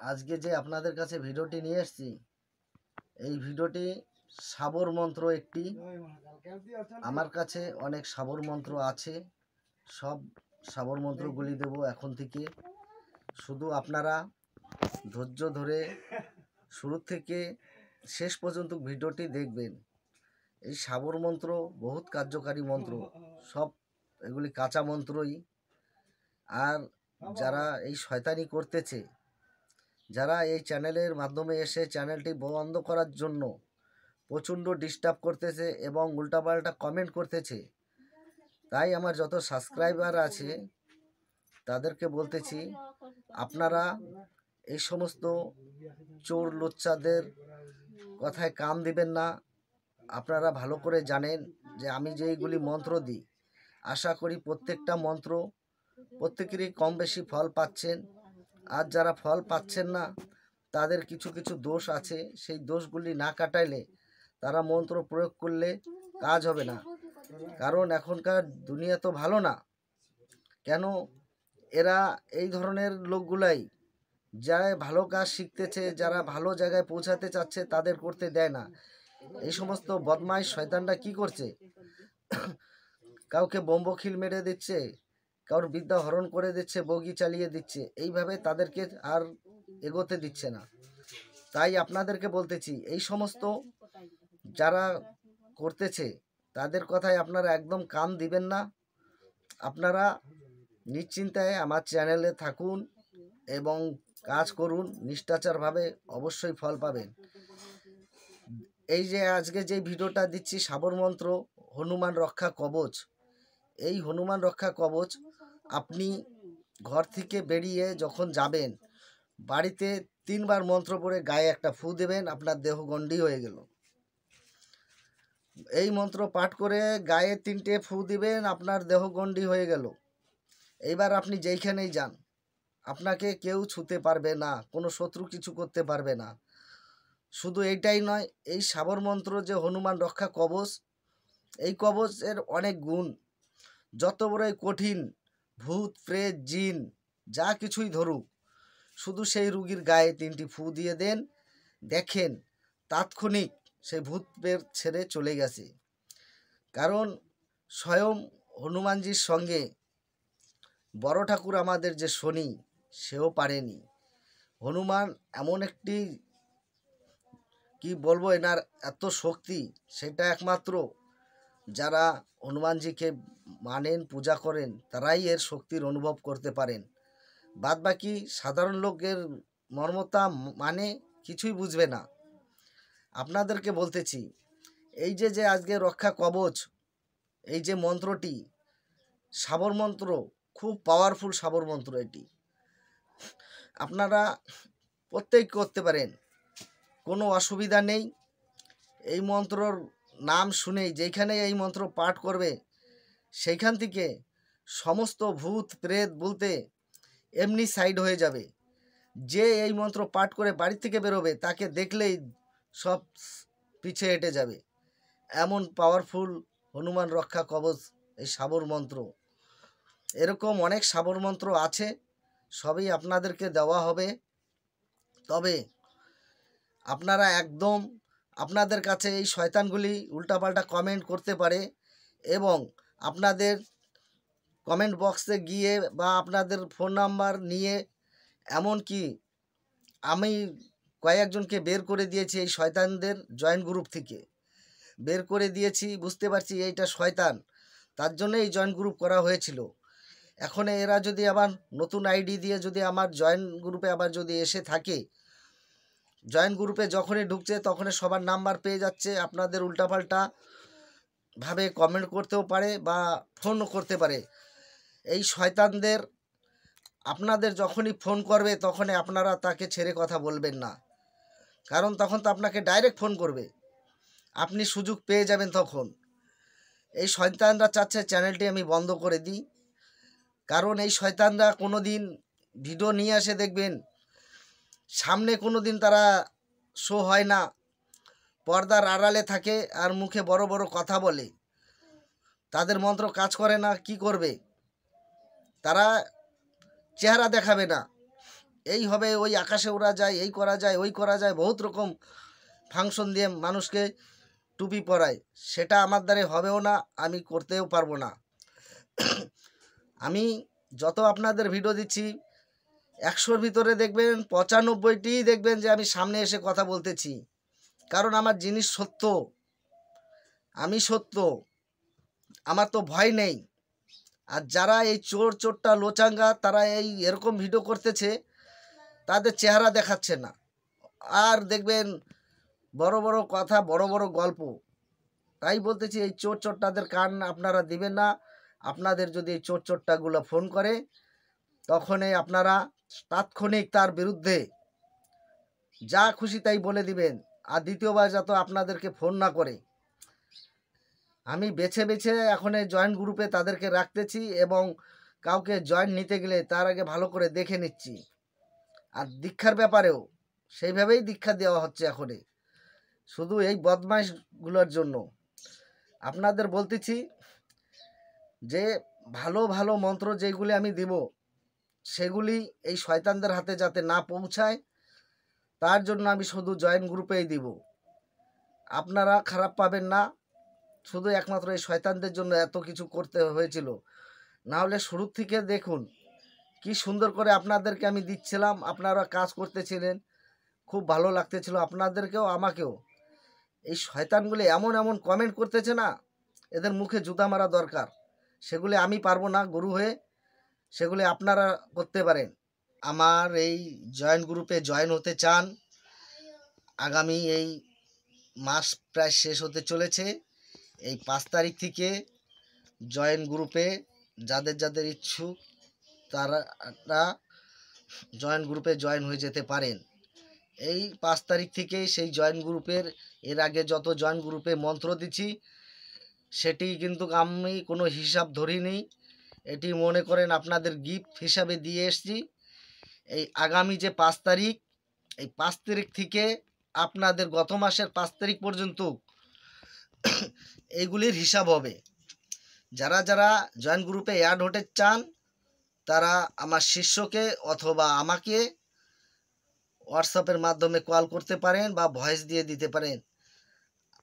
আজকে যে আপনাদের কাছে ভিডিওটি নিয়ে এসেছি, এই ভিডিওটি সাবর মন্ত্র একটি। আমার কাছে অনেক সাবর মন্ত্র আছে, সব সাবর মন্ত্রগুলি দেব এখন থেকে। শুধু আপনারা ধৈর্য ধরে শুরু থেকে শেষ পর্যন্ত ভিডিওটি দেখবেন। এই সাবর মন্ত্র বহুত কার্যকারী মন্ত্র, সব এগুলি কাঁচা মন্ত্রই। আর যারা এই শয়তানি করতেছে, যারা এই চ্যানেলের মাধ্যমে এসে চ্যানেলটি বন্ধ করার জন্য প্রচণ্ড ডিস্টার্ব করতেছে এবং উল্টাপাল্টা কমেন্ট করতেছে, তাই আমার যত সাবস্ক্রাইবার আছে তাদেরকে বলতেছি, আপনারা এই সমস্ত চোর লোচ্চাদের কথায় কান দিবেন না। আপনারা ভালো করে জানেন যে আমি যেইগুলি মন্ত্র দিই, আশা করি প্রত্যেকটা মন্ত্র প্রত্যেকেরই কম বেশি ফল পাচ্ছেন। আর যারা ফল পাচ্ছেন না তাদের কিছু কিছু দোষ আছে, সেই দোষগুলি না কাটাইলে তারা মন্ত্র প্রয়োগ করলে কাজ হবে না। কারণ এখনকার দুনিয়া তো ভালো না। কেন এরা এই ধরনের লোকগুলাই যারা ভালো কাজ শিখতেছে, যারা ভালো জায়গায় পৌঁছাতে চাচ্ছে তাদের করতে দেয় না। এই সমস্ত বদমাইশ শয়তানরা কি করছে, কাউকে বোম্বখিল মেরে দিচ্ছে, কারোর বিদ্যা হরণ করে দিচ্ছে, বগি চালিয়ে দিচ্ছে, এইভাবে তাদেরকে আর এগোতে দিচ্ছে না। তাই আপনাদেরকে বলতেছি, এই সমস্ত যারা করতেছে তাদের কথায় আপনারা একদম কান দিবেন না। আপনারা নিশ্চিন্তায় আমার চ্যানেলে থাকুন এবং কাজ করুন নিষ্ঠাচারভাবে, অবশ্যই ফল পাবেন। এই যে আজকে যে ভিডিওটা দিচ্ছি সাবর মন্ত্র হনুমান রক্ষা কবচ, এই হনুমান রক্ষা কবচ আপনি ঘর থেকে বেরিয়ে যখন যাবেন, বাড়িতে 3 বার মন্ত্র পড়ে গায়ে একটা ফু দেবেন, আপনার দেহ গণ্ডি হয়ে গেল। এই মন্ত্র পাঠ করে গায়ে 3টে ফু দিবেন, আপনার দেহ গণ্ডি হয়ে গেল। এইবার আপনি যেইখানেই যান আপনাকে কেউ ছুতে পারবে না, কোনো শত্রু কিছু করতে পারবে না। শুধু এইটাই নয়, এই সাবর মন্ত্র যে হনুমান রক্ষা কবচ, এই কবচের অনেক গুণ। যত বড়ই কঠিন ভূত প্রেত জিন যা কিছুই ধরুক, শুধু সেই রুগীর গায়ে 3টি ফু দিয়ে দেন, দেখেন তাৎক্ষণিক সেই ভূত প্রেত ছেড়ে চলে গেছে। কারণ স্বয়ং হনুমানজির সঙ্গে বড় ঠাকুর আমাদের যে শনি, সেও পারেনি। হনুমান এমন একটি, কি বলবো, এনার এত শক্তি, সেটা একমাত্র যারা হনুমানজিকে মানেন, পূজা করেন, তারাই এর শক্তির অনুভব করতে পারেন। বাদবাকি সাধারণ লোকের মর্মতা মানে কিছুই বুঝবে না। আপনাদেরকে বলতেছি, এই যে যে আজকে রক্ষা কবচ, এই যে মন্ত্রটি সাবর মন্ত্র, খুব পাওয়ারফুল সাবর মন্ত্র। এটি আপনারা প্রত্যেক করতে পারেন, কোনো অসুবিধা নেই। এই মন্ত্রর নাম শুনেই যেখানে এই মন্ত্র পাঠ করবে সেইখান থেকে সমস্ত ভূত প্রেত বলতে এমনি সাইড হয়ে যাবে। যে এই মন্ত্র পাঠ করে বাড়ি থেকে বেরোবে তাকে দেখলেই সব পিছে হেঁটে যাবে। এমন পাওয়ারফুল হনুমান রক্ষা কবচ এই সাবর মন্ত্র। এরকম অনেক সাবর মন্ত্র আছে, সবই আপনাদেরকে দেওয়া হবে। তবে আপনারা একদম, আপনাদের কাছে এই শয়তানগুলি উল্টাপাল্টা কমেন্ট করতে পারে এবং আপনাদের কমেন্ট বক্সে গিয়ে বা আপনাদের ফোন নাম্বার নিয়ে, এমনকি আমি কয়েকজনকে বের করে দিয়েছি এই শয়তানদের জয়েন্ট গ্রুপ থেকে, বের করে দিয়েছি। বুঝতে পারছি এইটা শয়তান, তার জন্য এই জয়েন্ট গ্রুপ করা হয়েছিল। এখন এরা যদি আবার নতুন আইডি দিয়ে যদি আমার জয়েন্ট গ্রুপে আবার যদি এসে থাকে, জয়েন্ট গ্রুপে যখনই ঢুকছে তখনই সবার নাম্বার পেয়ে যাচ্ছে, আপনাদের উল্টাপাল্টা ভাবে কমেন্ট করতেও পারে বা ফোনও করতে পারে। এই শয়তানদের আপনাদের যখনই ফোন করবে তখনই আপনারা তাকে ছেড়ে কথা বলবেন না, কারণ তখন তো আপনাকে ডাইরেক্ট ফোন করবে, আপনি সুযোগ পেয়ে যাবেন তখন। এই শয়তানরা চাচ্ছে চ্যানেলটি আমি বন্ধ করে দিই, কারণ এই শয়তানরা কোনো দিন ভিডিও নিয়ে আসে, দেখবেন সামনে কোনো দিন তারা শো হয় না, পর্দার আড়ালে থাকে আর মুখে বড় বড় কথা বলে। তাদের মন্ত্র কাজ করে না, কি করবে? তারা চেহারা দেখাবে না, এই হবে, ওই আকাশে ওড়া যায়, এই করা যায়, ওই করা যায়, বহুত রকম ফাংশন দিয়ে মানুষকে টুপি পরায়। সেটা আমার দ্বারা হবেও না, আমি করতেও পারবো না। আমি যত আপনাদের ভিডিও দিচ্ছি 100-র ভিতরে দেখবেন 95টিই দেখবেন যে আমি সামনে এসে কথা বলতেছি, কারণ আমার জিনিস সত্য, আমি সত্য, আমার তো ভয় নেই। আর যারা এই চোরটা লোচাঙ্গা, তারা এরকম ভিডিও করতেছে, তাদের চেহারা দেখাচ্ছে না, আর দেখবেন বড় বড় কথা, বড় বড় গল্প। তাই বলতেছি, এই চোরটাদের কান আপনারা দিবেন না। আপনাদের যদি এই চোরটাগুলো ফোন করে, তখনই আপনারা তাৎক্ষণিক তার বিরুদ্ধে যা খুশি তাই বলে দিবেন। আর দ্বিতীয়বার যাতে আপনাদেরকে ফোন না করে। আমি বেছে বেছে এখন এই জয়েন্ট গ্রুপে তাদেরকে রাখতেছি, এবং কাউকে জয়েন্ট নিতে গেলে তার আগে ভালো করে দেখে নিচ্ছি। আর দীক্ষার ব্যাপারেও সেইভাবেই দীক্ষা দেওয়া হচ্ছে এখনই, শুধু এই বদমাইশগুলোর জন্য। আপনাদের বলতেছি যে ভালো ভালো মন্ত্র যেগুলি আমি দিব, সেগুলি এই শয়তানদের হাতে যাতে না পৌঁছায়, তার জন্য আমি শুধু জয়েন্ট গ্রুপেই দিব। আপনারা খারাপ পাবেন না, শুধু একমাত্র এই শয়তানদের জন্য এত কিছু করতে হয়েছিল। না হলে শুরু থেকে দেখুন কি সুন্দর করে আপনাদেরকে আমি দিচ্ছিলাম, আপনারা কাজ করতেছিলেন, খুব ভালো লাগতেছিল আপনাদেরকেও আমাকেও। এই শয়তানগুলি এমন এমন কমেন্ট করতেছে না, এদের মুখে জুতা মারা দরকার। সেগুলি আমি পারবো না গুরু হয়ে, সেগুলি আপনারা করতে পারেন। আমার এই জয়েন্ট গ্রুপে জয়েন হতে চান, আগামী এই মাস প্রায় শেষ হতে চলেছে, এই 5 তারিখ থেকে জয়েন্ট গ্রুপে যাদের যাদের ইচ্ছুক তারা জয়েন্ট গ্রুপে জয়েন হয়ে যেতে পারেন। এই 5 তারিখ থেকেই সেই জয়েন্ট গ্রুপের, এর আগে যত জয়েন্ট গ্রুপে মন্ত্র দিচ্ছি সেটি কিন্তু আমি কোনো হিসাব ধরিনি, এটি মনে করেন আপনাদের গিফট হিসাবে দিয়ে এসছি। এই আগামী যে 5 তারিখ, এই 5 তারিখ থেকে আপনাদের গত মাসের 5 তারিখ পর্যন্ত এইগুলির হিসাব হবে। যারা যারা জয়েন্ট গ্রুপে অ্যাড হতে চান, তারা আমার শিষ্যকে অথবা আমাকে হোয়াটসঅ্যাপের মাধ্যমে কল করতে পারেন বা ভয়েস দিয়ে দিতে পারেন।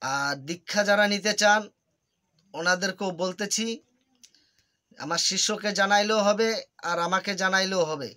আর দীক্ষা যারা নিতে চান, ওনাদেরকেও বলতেছি, আমার শিষ্যকে জানাইলেও হবে আর আমাকে জানাইলেও হবে।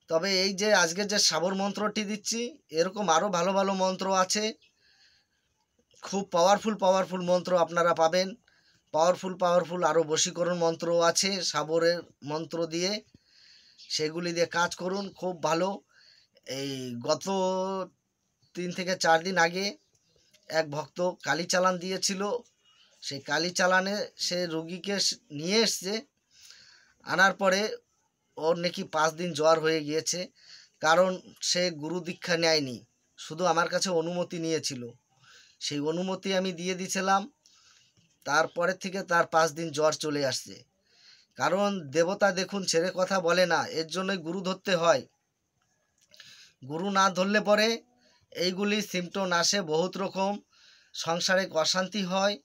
তবে এই যে আজকে যে সাবর মন্ত্রটি দিচ্ছি, এরকম আরও ভালো ভালো মন্ত্র আছে, খুব পাওয়ারফুল মন্ত্র আপনারা পাবেন। পাওয়ারফুল আরও বশীকরণ মন্ত্র আছে সাবরের মন্ত্র দিয়ে, সেগুলি দিয়ে কাজ করুন, খুব ভালো। এই গত 3 থেকে 4 দিন আগে এক ভক্ত কালী চালান দিয়েছিল, সেই কালী চালানে সে রুগীকে নিয়ে এসছে, আনার পরে ওর নাকি 5 দিন জ্বর হয়ে গিয়েছে, কারণ সে গুরু দীক্ষা নেয়নি, শুধু আমার কাছে অনুমতি নিয়েছিল। সেই অনুমতি আমি দিয়ে দিয়েছিলাম, তারপরের থেকে তার 5 দিন জ্বর চলে আসছে। কারণ দেবতা দেখুন ছেড়ে কথা বলে না, এর জন্যই গুরু ধরতে হয়। গুরু না ধরলে পরে এইগুলি সিমটম আসে বহুত রকম, সংসারে অশান্তি হয়,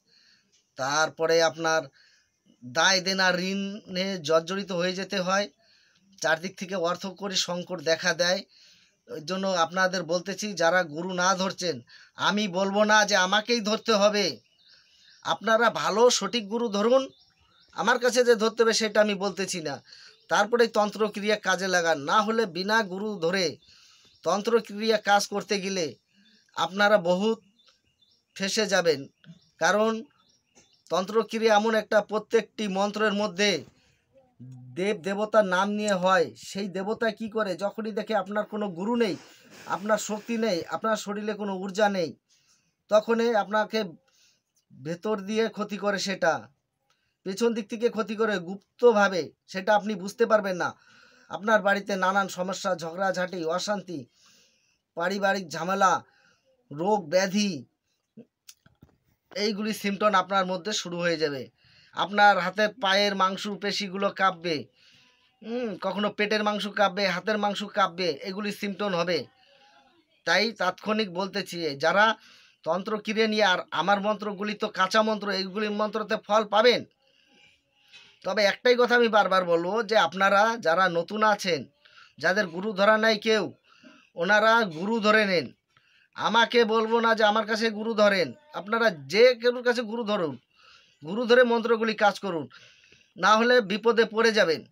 তারপরে আপনার দায় দেনা ঋণে জর্জরিত হয়ে যেতে হয়, চারদিক থেকে অর্থকরী সংকট দেখা দেয়। ওই জন্য আপনাদের বলতেছি, যারা গুরু না ধরছেন, আমি বলবো না যে আমাকেই ধরতে হবে, আপনারা ভালো সঠিক গুরু ধরুন, আমার কাছে যে ধরতে হবে সেটা আমি বলতেছি না। তারপরে তন্ত্রক্রিয়া কাজে লাগান, না হলে বিনা গুরু ধরে তন্ত্রক্রিয়া কাজ করতে গেলে আপনারা বহুত ফেঁসে যাবেন। কারণ তন্ত্রক্রিয়া এমন একটা, প্রত্যেকটি মন্ত্রের মধ্যে দেব দেবতার নাম নিয়ে হয়। সেই দেবতা কি করে, যখনই দেখে আপনার কোনো গুরু নেই, আপনার শক্তি নেই, আপনার শরীরে কোনো ঊর্জা নেই, তখনই আপনাকে ভেতর দিয়ে ক্ষতি করে, সেটা পেছন দিক থেকে ক্ষতি করে গুপ্তভাবে, সেটা আপনি বুঝতে পারবেন না। আপনার বাড়িতে নানান সমস্যা, ঝগড়াঝাঁটি, অশান্তি, পারিবারিক ঝামেলা, রোগ ব্যাধি, এইগুলি সিমটম আপনার মধ্যে শুরু হয়ে যাবে। আপনার হাতের পায়ের মাংস পেশিগুলো কাঁপবে, কখনো পেটের মাংস কাঁপবে, হাতের মাংস কাঁপবে, এগুলি সিমটম হবে। তাই তাৎক্ষণিক বলতেছি, যারা তন্ত্রক্রিয়া নিয়ে, আর আমার মন্ত্রগুলি তো কাঁচা মন্ত্র, এইগুলির মন্ত্রতে ফল পাবেন। তবে একটাই কথা আমি বারবার বলবো, যে আপনারা যারা নতুন আছেন, যাদের গুরু ধরা নাই কেউ, ওনারা গুরু ধরে নেন। আমাকে বলবো না যে আমার কাছে গুরু ধরেন, আপনারা যে কেউর কাছে গুরু ধরুন, গুরু ধরে মন্ত্রগুলি কাজ করুন, না হলে বিপদে পড়ে যাবেন।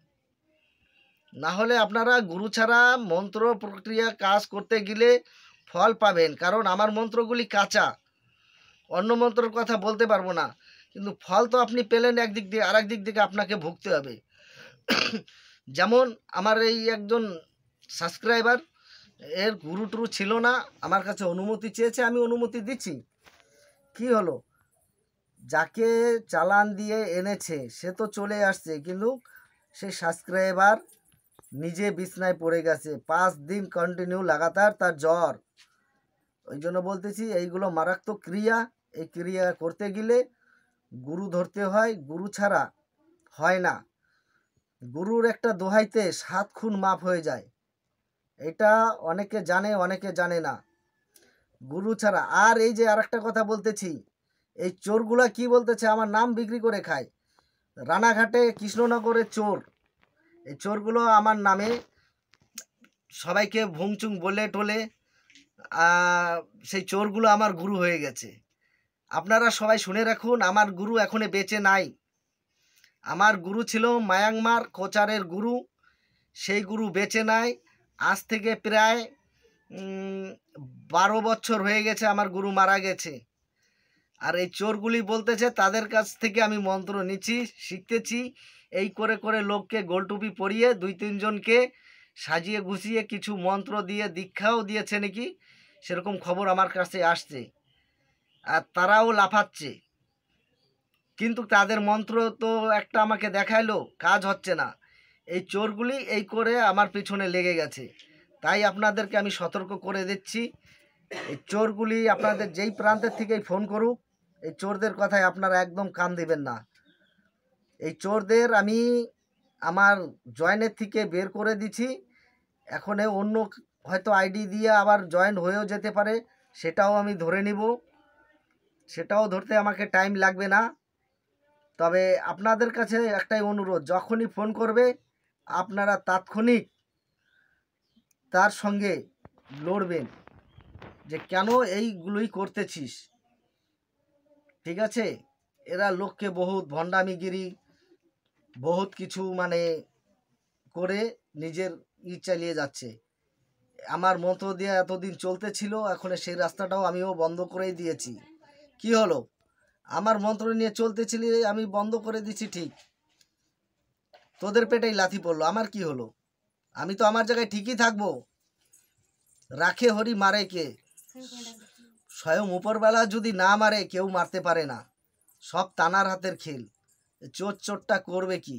না হলে আপনারা গুরু ছাড়া মন্ত্র প্রক্রিয়া কাজ করতে গেলে ফল পাবেন, কারণ আমার মন্ত্রগুলি কাঁচা, অন্য মন্ত্রের কথা বলতে পারবো না, কিন্তু ফল তো আপনি পেলেন একদিক দিয়ে, আর একদিক থেকে আপনাকে ভুগতে হবে। যেমন আমার এই একজন সাবস্ক্রাইবার, এর গুরু টুরু ছিল না, আমার কাছে অনুমতি চেয়েছে, আমি অনুমতি দিচ্ছি। কি হলো, যাকে চালান দিয়ে এনেছে সে তো চলে আসছে, কিন্তু সেই সাবস্ক্রাইবার নিজে বিছনায় পড়ে গেছে, 5 দিন কন্টিনিউ লাগাতার তার জ্বর। ওই জন্য বলতেছি এইগুলো মারাত্মক ক্রিয়া, এই ক্রিয়া করতে গেলে গুরু ধরতে হয়, গুরু ছাড়া হয় না। গুরুর একটা দোহাইতে 7 খুন মাপ হয়ে যায়, এটা অনেকে জানে অনেকে জানে না, গুরু ছাড়া। আর এই যে আরেকটা কথা বলতেছি, এই চোরগুলা কি বলতেছে, আমার নাম বিক্রি করে খায়, রানাঘাটে কৃষ্ণনগরে চোর, এই চোরগুলো আমার নামে সবাইকে ভুংচুং বলে টলে, সেই চোরগুলো আমার গুরু হয়ে গেছে। আপনারা সবাই শুনে রাখুন, আমার গুরু এখনো বেঁচে নাই। আমার গুরু ছিল মায়ানমার কোচারের গুরু, সেই গুরু বেঁচে নাই। আজ থেকে প্রায় 12 বছর হয়ে গেছে আমার গুরু মারা গেছে। আর এই চোরগুলি বলতেছে তাদের কাছ থেকে আমি মন্ত্র নিচ্ছি, শিখতেছি, এই করে করে লোককে গোলটুপি পরিয়ে 2-3 জনকে সাজিয়ে গুছিয়ে কিছু মন্ত্র দিয়ে দীক্ষাও দিয়েছে নাকি, সেরকম খবর আমার কাছে আসছে। আর তারাও লাফাচ্ছে, কিন্তু তাদের মন্ত্র তো একটা আমাকে দেখাইলো, কাজ হচ্ছে না। এই চোরগুলি এই করে আমার পিছনে লেগে গেছে। তাই আপনাদেরকে আমি সতর্ক করে দিচ্ছি, এই চোরগুলি আপনাদের যেই প্রান্তের থেকেই ফোন করুক, এই চোরদের কথায় আপনারা একদম কান দিবেন না। এই চোরদের আমি আমার জয়েনের থেকে বের করে দিছি। এখন অন্য হয়তো আইডি দিয়ে আবার জয়েন হয়েও যেতে পারে, সেটাও আমি ধরে নিব, সেটাও ধরতে আমাকে টাইম লাগবে না। তবে আপনাদের কাছে একটাই অনুরোধ, যখনই ফোন করবে আপনারা তাৎক্ষণিক তার সঙ্গে লড়বেন, যে কেন এইগুলোই করতেছিস, ঠিক আছে? এরা লোককে বহুত ভণ্ডামিগিরি, বহুত কিছু মানে করে নিজের চালিয়ে যাচ্ছে। আমার মন্ত্র দিয়ে এতদিন চলতেছিল, এখন সেই রাস্তাটাও আমিও বন্ধ করেই দিয়েছি। কি হলো, আমার মন্ত্র নিয়ে চলতেছিলি, আমি বন্ধ করে দিচ্ছি, ঠিক, তোদের পেটেই লাথি পড়লো, আমার কি হলো? আমি তো আমার জায়গায় ঠিকই থাকবো। রাখে হরি মারে কে, স্বয়ং উপরবেলা যদি না মারে কেউ মারতে পারে না, সব তানার হাতের খেল, চোরটা করবে কি?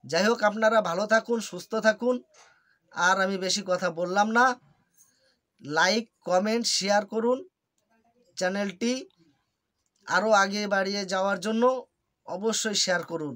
যাই হোক, আপনারা ভালো থাকুন, সুস্থ থাকুন, আর আমি বেশি কথা বললাম না। লাইক কমেন্ট শেয়ার করুন, চ্যানেলটি আরও আগে বাড়িয়ে যাওয়ার জন্য অবশ্যই শেয়ার করুন।